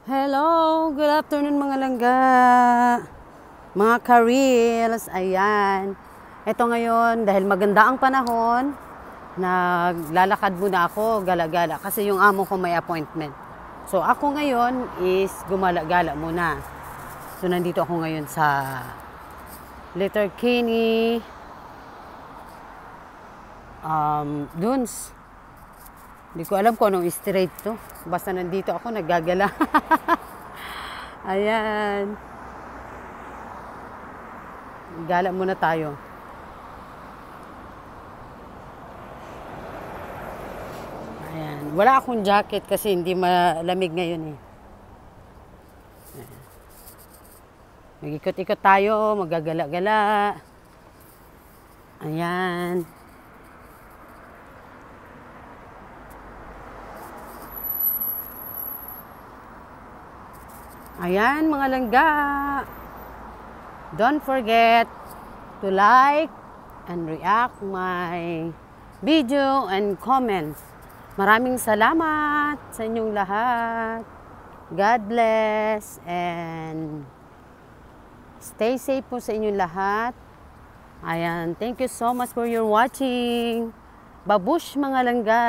Hello, good afternoon mga langga, mga ka-reels, ayan. Ito ngayon, dahil maganda ang panahon, naglalakad muna ako, gala-gala, kasi yung amo ko may appointment. So ako ngayon is gumala-gala muna. So nandito ako ngayon sa Letterkenny, Dunes. Hindi ko alam kung anong street to. Basta nandito ako, naggagala. Ayan. Gala muna tayo. Ayan. Wala akong jacket kasi hindi malamig ngayon eh. Mag-ikot-ikot tayo, magagala-gala. Ayan. Ayan mga langga, don't forget to like and react my video and comments. Maraming salamat sa inyong lahat. God bless and stay safe po sa inyong lahat. Ayan, thank you so much for your watching. Babush mga langga.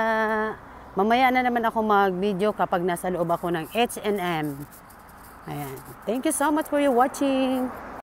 Mamaya na naman ako mag-video kapag nasa loob ako ng H&M. Ayan. Thank you so much for your watching.